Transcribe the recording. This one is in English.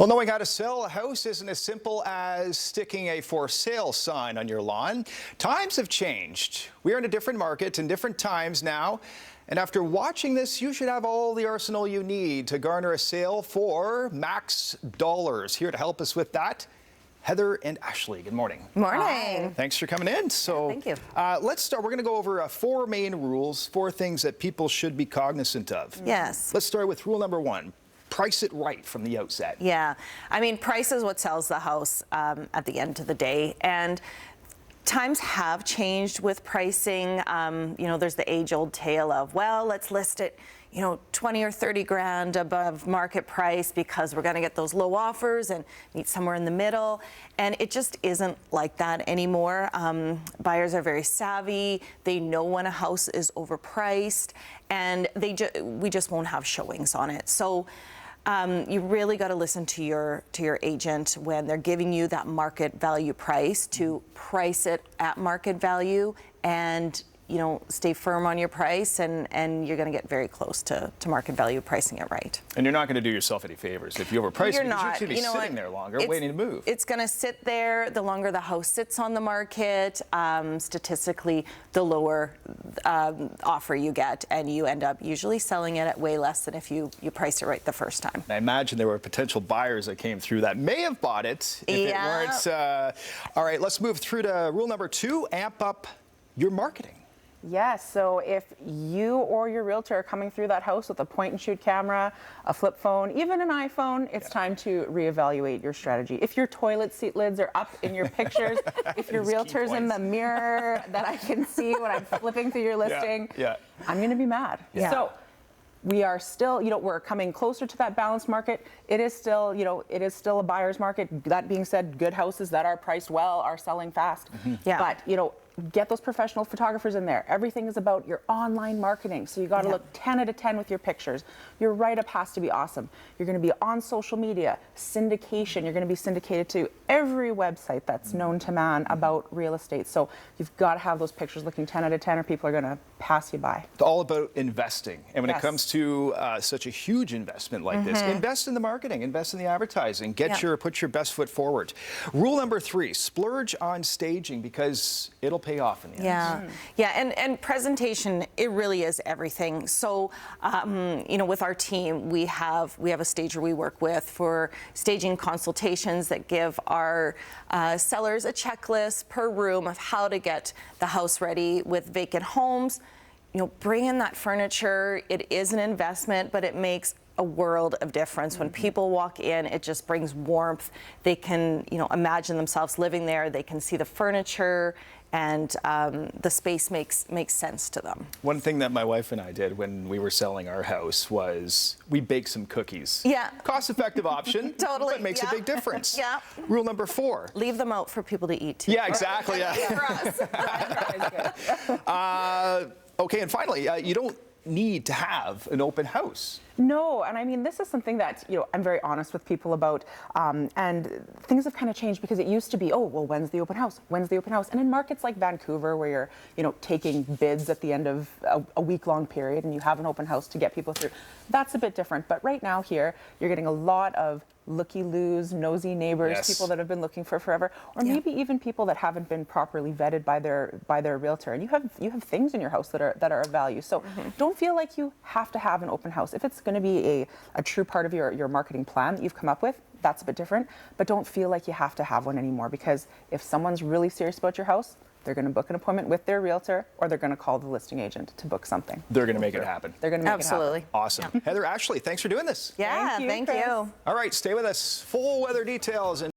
Well, knowing how to sell a house isn't as simple as sticking a for sale sign on your lawn. Times have changed. We are in a different market and different times now. And after watching this, you should have all the arsenal you need to garner a sale for max dollars. Here to help us with that, Heather and Ashley. Good morning. Morning. Hi. Thanks for coming in. So, thank you. Let's start. We're going to go over four main rules, four things that people should be cognizant of. Yes. Let's start with rule number one. Price it right from the outset. Yeah. I mean, price is what sells the house at the end of the day. And times have changed with pricing. You know, there's the age-old tale of, well, let's list it, 20 or 30 grand above market price because we're going to get those low offers and meet somewhere in the middle. And it just isn't like that anymore. Buyers are very savvy. They know when a house is overpriced, and we just won't have showings on it. So you really got to listen to your agent when they're giving you that market value price, to price it at market value and stay firm on your price, and you're going to get very close to market value pricing it right. And you're not going to do yourself any favors if you overprice it. You're not. You're going to be sitting there longer, waiting to move. It's going to sit there. The longer the house sits on the market, statistically, the lower offer you get, and you end up usually selling it at way less than if you priced it right the first time. I imagine there were potential buyers that came through that may have bought it if it weren't. All right, let's move through to rule number two, amp up your marketing. Yes, so if you or your realtor are coming through that house with a point-and-shoot camera, a flip phone, even an iPhone, it's time to reevaluate your strategy. If your toilet seat lids are up in your pictures, if your realtor's in the mirror that I can see when I'm flipping through your listing, I'm going to be mad. So we are still, we're coming closer to that balanced market. It is still, it is still a buyer's market. That being said, good houses that are priced well are selling fast. But, get those professional photographers in there. Everything is about your online marketing. So you got to look 10 out of 10 with your pictures. Your write-up has to be awesome. You're going to be on social media, syndication. You're going to be syndicated to every website that's known to man about real estate. So you've got to have those pictures looking 10 out of 10 or people are going to pass you by. It's all about investing. And when it comes to such a huge investment like this, invest in the marketing, invest in the advertising, put your best foot forward. Rule number three, splurge on staging because it'll pay off in the end. And presentation, it really is everything. So with our team, we have a stager we work with for staging consultations that give our sellers a checklist per room of how to get the house ready with vacant homes. Bring in that furniture. It is an investment, but it makes a world of difference. When people walk in, it just brings warmth. They can, imagine themselves living there. They can see the furniture, and the space makes sense to them. One thing that my wife and I did when we were selling our house was we baked some cookies. Cost-effective option. Totally. But makes a big difference. Rule number four. Leave them out for people to eat too. Yeah, exactly. For us. Okay, and finally, you don't need to have an open house. No, and I mean, this is something that, I'm very honest with people about, and things have kind of changed because it used to be, oh, well, when's the open house? When's the open house? And in markets like Vancouver, where you're, taking bids at the end of a week-long period and you have an open house to get people through, that's a bit different. But right now here, you're getting a lot of looky-loos, nosy neighbors, people that have been looking for forever, or maybe even people that haven't been properly vetted by their realtor. And you have things in your house that are of value. So don't feel like you have to have an open house. If it's going to be a true part of your marketing plan that you've come up with, that's a bit different. But don't feel like you have to have one anymore, because if someone's really serious about your house, they're going to book an appointment with their realtor, or they're going to call the listing agent to book something. They're going to make it happen. They're going to make it happen. Awesome. Heather, Ashley, thanks for doing this. Thank you. All right, stay with us. Full weather details.